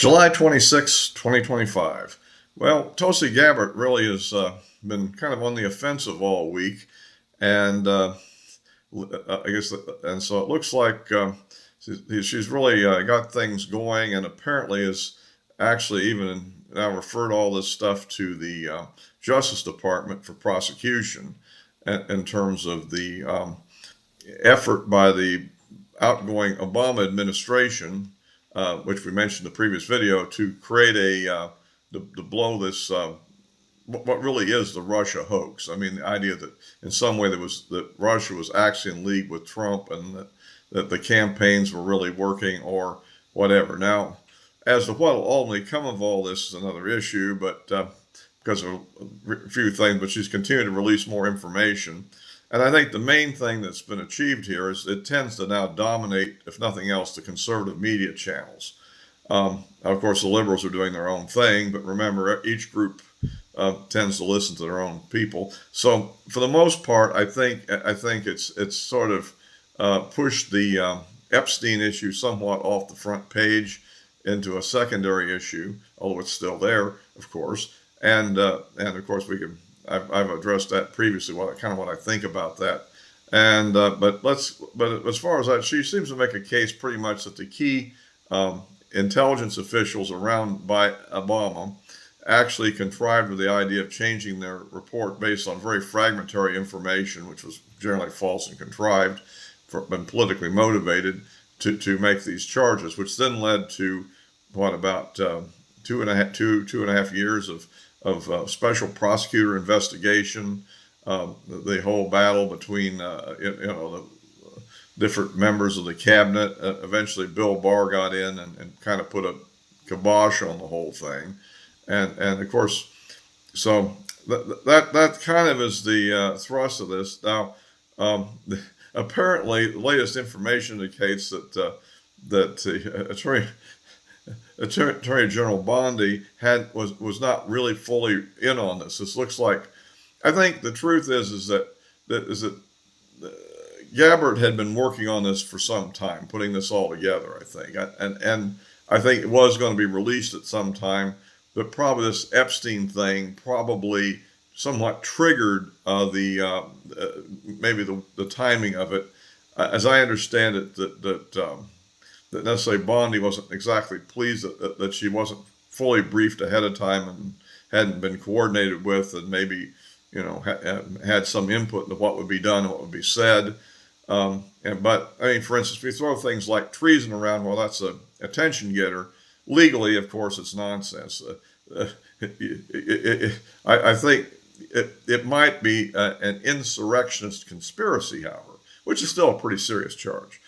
July 26, 2025. Well, Tulsi Gabbard really has been kind of on the offensive all week. And I guess, and so it looks like she's really got things going, and apparently is actually even now referred all this stuff to the Justice Department for prosecution in terms of the effort by the outgoing Obama administration, which we mentioned in the previous video, to create to blow this what really is the Russia hoax. I mean, the idea that in some way that Russia was actually in league with Trump, and that the campaigns were really working or whatever. Now, as to what will ultimately come of all this is another issue, but because of a few things, but she's continued to release more information. And I think the main thing that's been achieved here is it tends to now dominate, if nothing else, the conservative media channels. Of course, the liberals are doing their own thing, but remember, each group tends to listen to their own people. So, for the most part, I think it's sort of pushed the Epstein issue somewhat off the front page into a secondary issue, although it's still there, of course. And of course, I've addressed that previously, what I think about that. And but as far as that, she seems to make a case pretty much that the key intelligence officials around by Obama actually contrived with the idea of changing their report based on very fragmentary information, which was generally false and contrived, and politically motivated to make these charges, which then led to about 2.5 years of special prosecutor investigation, the whole battle between the different members of the cabinet. Eventually, Bill Barr got in and kind of put a kibosh on the whole thing, and of course, so that kind of is the thrust of this. Now, apparently, the latest information indicates that Attorney General Bondi was not really fully in on this. This looks like, I think the truth is that Gabbard had been working on this for some time, putting this all together, I think. And I think it was going to be released at some time, but probably this Epstein thing probably somewhat triggered maybe the timing of it. As I understand it, that necessarily Bondi wasn't exactly pleased that she wasn't fully briefed ahead of time and hadn't been coordinated with, and maybe had some input into what would be done and what would be said. But I mean, for instance, we throw things like treason around. Well, that's a attention getter. Legally, of course, it's nonsense. I think it might be an insurrectionist conspiracy, however, which is still a pretty serious charge.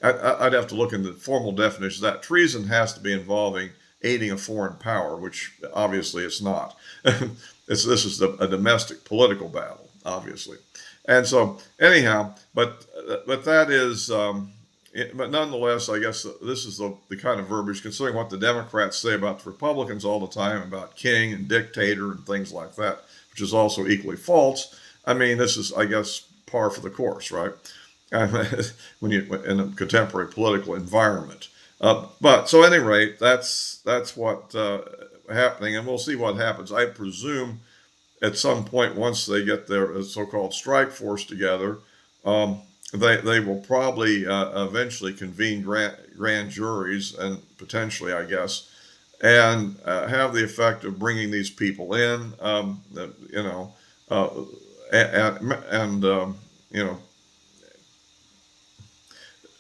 I'd have to look into the formal definition of that. Treason has to be involving aiding a foreign power, which obviously it's not. This is a domestic political battle, obviously. And so, anyhow, but that is, but nonetheless, I guess this is the kind of verbiage, considering what the Democrats say about the Republicans all the time, about king and dictator and things like that, which is also equally false. I mean, this is, I guess, par for the course, right? When you in a contemporary political environment. But so, at any rate, that's what happening, and we'll see what happens. I presume at some point, once they get their so-called strike force together, they will probably eventually convene grand juries, and potentially, I guess, and have the effect of bringing these people in,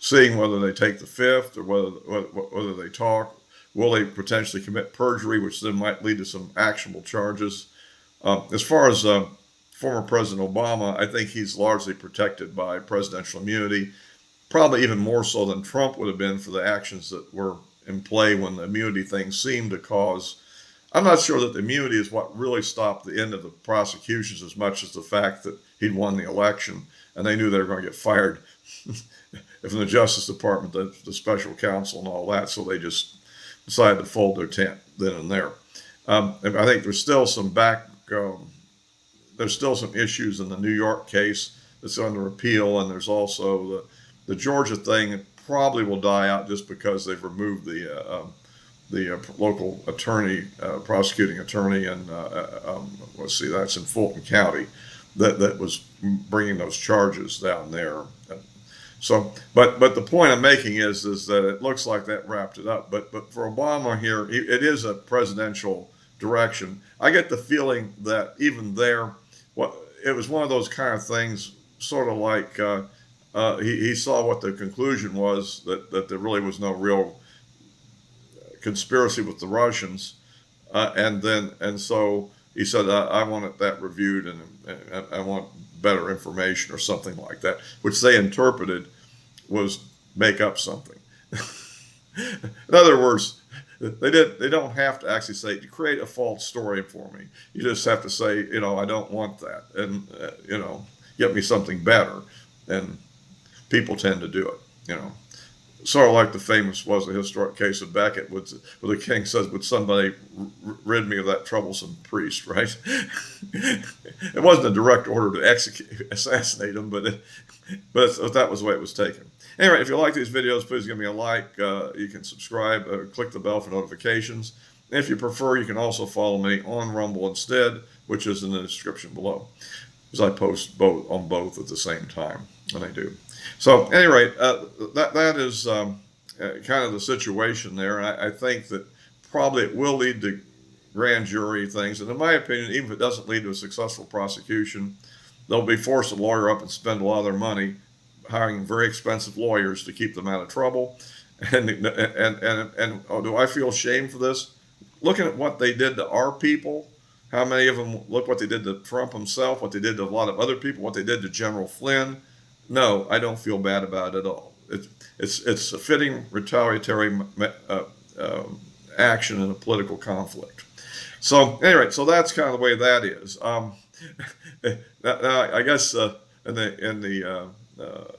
seeing whether they take the fifth or whether they talk. Will they potentially commit perjury, which then might lead to some actionable charges? As far as former President Obama, I think he's largely protected by presidential immunity, probably even more so than Trump would have been for the actions that were in play when the immunity thing seemed to cause. I'm not sure that the immunity is what really stopped the end of the prosecutions as much as the fact that he'd won the election, and they knew they were going to get fired from the Justice Department, the special counsel and all that, so they just decided to fold their tent then and there. And I think there's still some issues in the New York case that's under appeal, and there's also the Georgia thing. It probably will die out just because they've removed the the local attorney, prosecuting attorney, and let's see, that's in Fulton County, that was bringing those charges down there. So, but the point I'm making is that it looks like that wrapped it up. But for Obama here, it is a presidential direction. I get the feeling that even there, it was one of those kind of things, sort of like he saw what the conclusion was, that there really was no real conspiracy with the Russians, and so he said, I want that reviewed, and I want better information or something like that, which they interpreted was make up something. In other words, they don't have to actually say, create a false story for me. You just have to say, I don't want that, and get me something better. And people tend to do it, Sort of like the historic case of Becket, where the king says, would somebody rid me of that troublesome priest, right? It wasn't a direct order to assassinate him, but that was the way it was taken. Anyway, if you like these videos, please give me a like. You can subscribe, click the bell for notifications. And if you prefer, you can also follow me on Rumble instead, which is in the description below, because I post on both at the same time when I do. So, at any rate, that is kind of the situation there. And I think that probably it will lead to grand jury things. And in my opinion, even if it doesn't lead to a successful prosecution, they'll be forced to lawyer up and spend a lot of their money hiring very expensive lawyers to keep them out of trouble. And do I feel shame for this? Looking at what they did to our people, how many of them, look what they did to Trump himself, what they did to a lot of other people, what they did to General Flynn. No, I don't feel bad about it at all. It's a fitting retaliatory action in a political conflict. So, anyway, so that's kind of the way that is. Now, I guess in the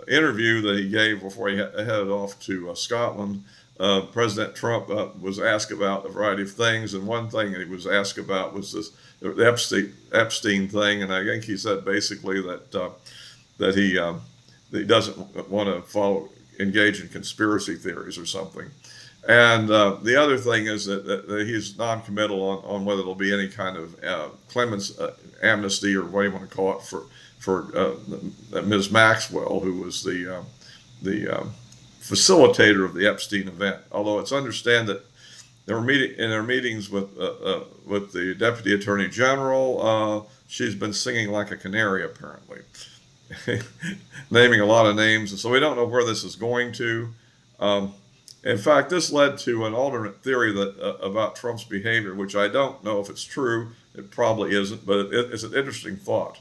interview that he gave before he headed off to Scotland, President Trump was asked about a variety of things, and one thing he was asked about was the Epstein thing, and I think he said basically that he doesn't want to engage in conspiracy theories or something. And the other thing is that he's non-committal on whether there'll be any kind of amnesty, or what you want to call it, for Ms. Maxwell, who was the facilitator of the Epstein event. Although it's understood that in their meetings with the Deputy Attorney General, she's been singing like a canary, apparently, naming a lot of names, and so we don't know where this is going to. In fact, this led to an alternate theory about Trump's behavior, which I don't know if it's true. It probably isn't, but it's an interesting thought.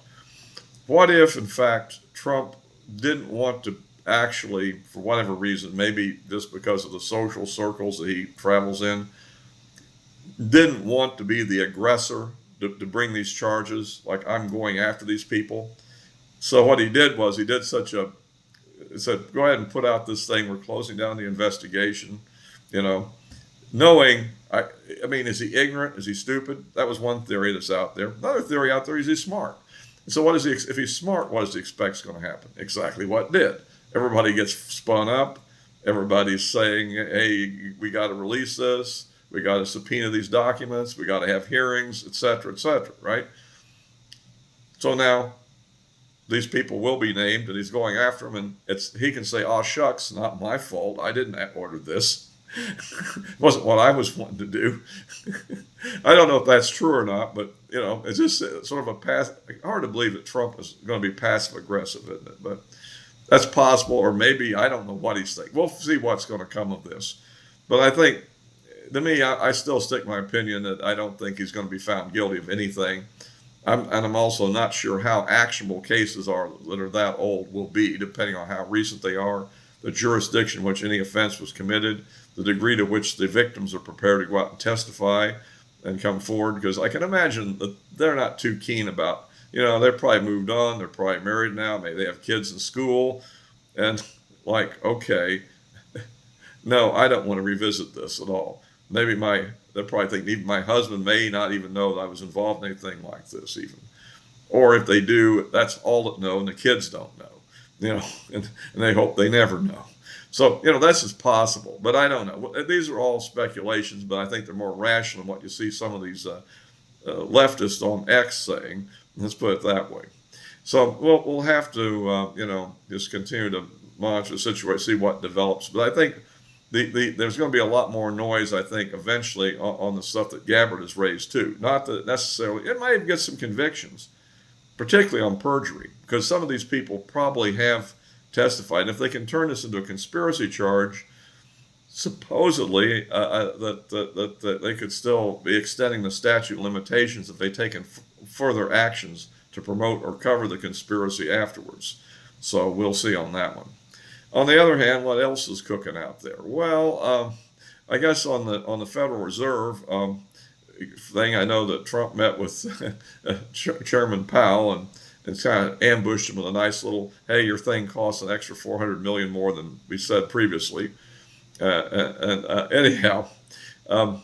What if, in fact, Trump didn't want to actually, for whatever reason, maybe just because of the social circles that he travels in, didn't want to be the aggressor to bring these charges, like I'm going after these people. So what he did was he said, go ahead and put out this thing. We're closing down the investigation, knowing, I mean, is he ignorant? Is he stupid? That was one theory that's out there. Another theory out there is he's smart. So if he's smart, what does he expect is going to happen? Exactly what did. Everybody gets spun up. Everybody's saying, hey, we got to release this. We got to subpoena these documents. We got to have hearings, et cetera, right? So now these people will be named, and he's going after them, and he can say, oh, shucks, not my fault. I didn't order this. It wasn't what I was wanting to do. I don't know if that's true or not, but, it's just sort of hard to believe that Trump is going to be passive aggressive, isn't it? But that's possible, or maybe, I don't know what he's thinking. We'll see what's going to come of this. But I think, to me, I still stick my opinion that I don't think he's going to be found guilty of anything. I'm also not sure how actionable cases that are that old will be, depending on how recent they are, the jurisdiction in which any offense was committed, the degree to which the victims are prepared to go out and testify and come forward, because I can imagine that they're not too keen about, they're probably moved on, they're probably married now, maybe they have kids in school, and okay, no, I don't want to revisit this at all. Maybe they'll probably think even my husband may not even know that I was involved in anything like this even. Or if they do, that's all that know, and the kids don't know, and they hope they never know. So, this is possible, but I don't know. These are all speculations, but I think they're more rational than what you see some of these leftists on X saying. Let's put it that way. So we'll have to, just continue to monitor the situation, see what develops. But I think there's going to be a lot more noise, I think, eventually on the stuff that Gabbard has raised, too. Not that necessarily, it might even get some convictions, particularly on perjury, because some of these people probably have testified. And if they can turn this into a conspiracy charge, supposedly that they could still be extending the statute of limitations if they've taken further actions to promote or cover the conspiracy afterwards. So we'll see on that one. On the other hand, what else is cooking out there? Well, I guess on the Federal Reserve thing, I know that Trump met with Chairman Powell and kind of ambushed him with a nice little, hey, your thing costs an extra $400 million more than we said previously. Anyhow, but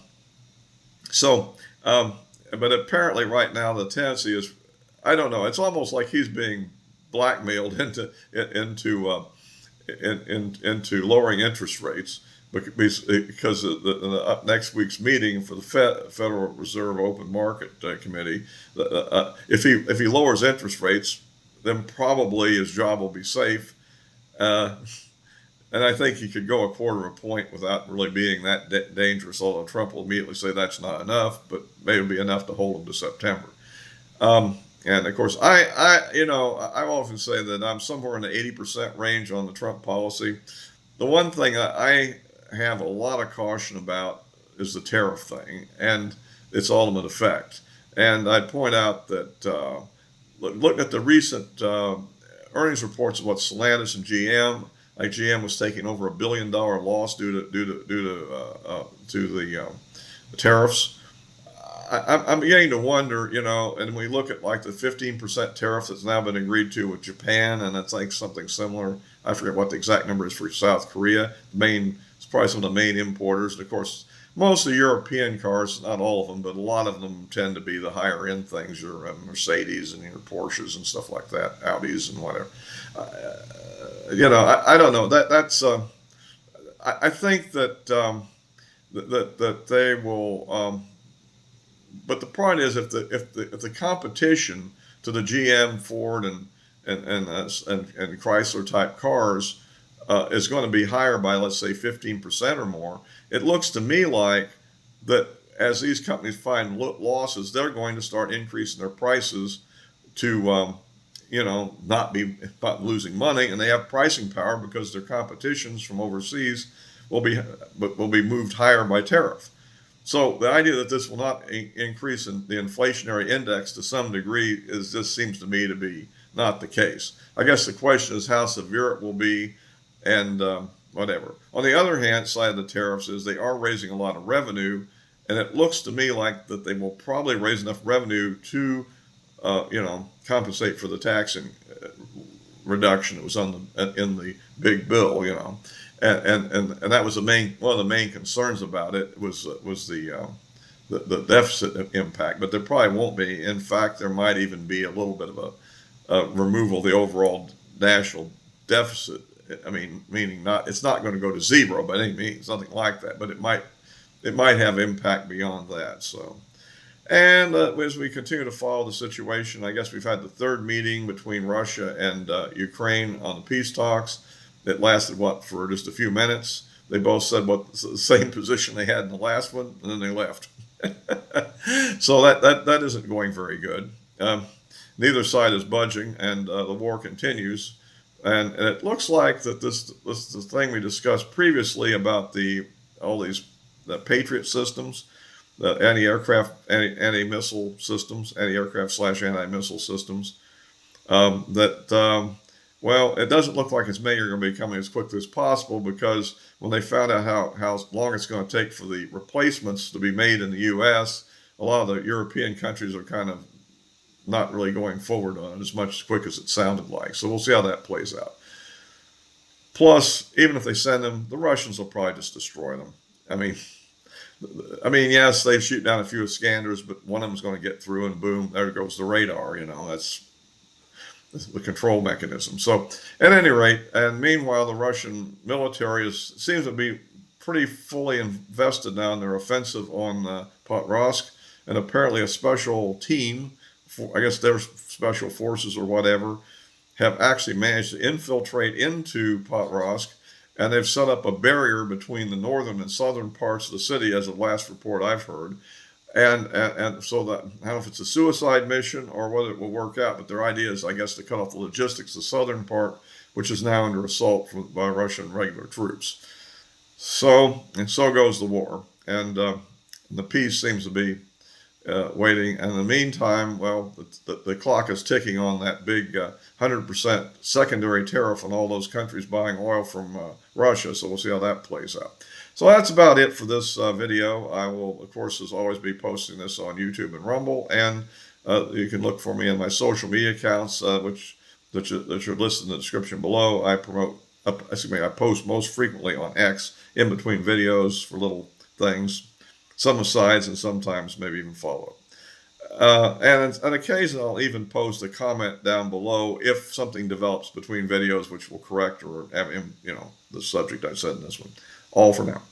apparently right now the tendency is, I don't know, it's almost like he's being blackmailed into lowering interest rates because of the next week's meeting for the Federal Reserve Open Market Committee. If he lowers interest rates, then probably his job will be safe. And I think he could go a quarter of a point without really being that dangerous, although Trump will immediately say that's not enough, but maybe it'll be enough to hold him to September. And of course, I often say that I'm somewhere in the 80% range on the Trump policy. The one thing I have a lot of caution about is the tariff thing and its ultimate effect. And I'd point out that look at the recent earnings reports of what Stellantis and GM. Like GM was taking over $1 billion loss due to the tariffs. I'm beginning to wonder, and we look at like the 15% tariff that's now been agreed to with Japan, and it's like something similar. I forget what the exact number is for South Korea. It's probably some of the main importers. And of course, most of the European cars, not all of them, but a lot of them tend to be the higher end things, your Mercedes and your Porsches and stuff like that, Audis and whatever. I don't know. That's I think that that they will. But the point is, if the competition to the GM, Ford, and Chrysler type cars is going to be higher by, let's say, 15% or more, it looks to me like that as these companies find losses, they're going to start increasing their prices to not losing money, and they have pricing power because their competitions from overseas will be moved higher by tariff. So the idea that this will not increase in the inflationary index to some degree just seems to me to be not the case. I guess the question is how severe it will be, and whatever. On the other hand, side of the tariffs is they are raising a lot of revenue, and it looks to me like that they will probably raise enough revenue to compensate for the tax reduction that was in the big bill, and that was one of the main concerns about it was the deficit impact. But there probably won't be. In fact, there might even be a little bit of a removal of the overall national deficit. I mean, meaning it's not going to go to zero by any means, nothing like that. But it might have impact beyond that. So. And as we continue to follow the situation, I guess we've had the third meeting between Russia and Ukraine on the peace talks. It lasted, for just a few minutes. They both said the same position they had in the last one, and then they left. So that isn't going very good. Neither side is budging, and the war continues. And it looks like that this thing we discussed previously about the Patriot systems, the anti-aircraft, anti-missile systems, anti-aircraft/anti-missile systems, it doesn't look like as many are going to be coming as quickly as possible, because when they found out how long it's going to take for the replacements to be made in the U.S., a lot of the European countries are kind of not really going forward on it as much as quick as it sounded like. So we'll see how that plays out. Plus, even if they send them, the Russians will probably just destroy them. I mean, yes, they shoot down a few Iskanders, but one of them's going to get through, and boom, there goes the radar. the control mechanism. So at any rate, and meanwhile, the Russian military seems to be pretty fully invested now in their offensive on Pokrovsk, and apparently a special team, I guess their special forces or whatever, have actually managed to infiltrate into Pokrovsk, and they've set up a barrier between the northern and southern parts of the city, as the last report I've heard. And so that, I don't know if it's a suicide mission or whether it will work out, but their idea is, I guess, to cut off the logistics, the southern part, which is now under assault by Russian regular troops. So goes the war, and the peace seems to be waiting. And in the meantime, well, the clock is ticking on that big 100% secondary tariff on all those countries buying oil from Russia. So we'll see how that plays out. So that's about it for this video. I will, of course, as always, be posting this on YouTube and Rumble, and you can look for me in my social media accounts, that are listed in the description below. I post most frequently on X in between videos for little things, some asides and sometimes maybe even follow-up. And on occasion, I'll even post a comment down below if something develops between videos which will correct or, the subject I said in this one. All for now.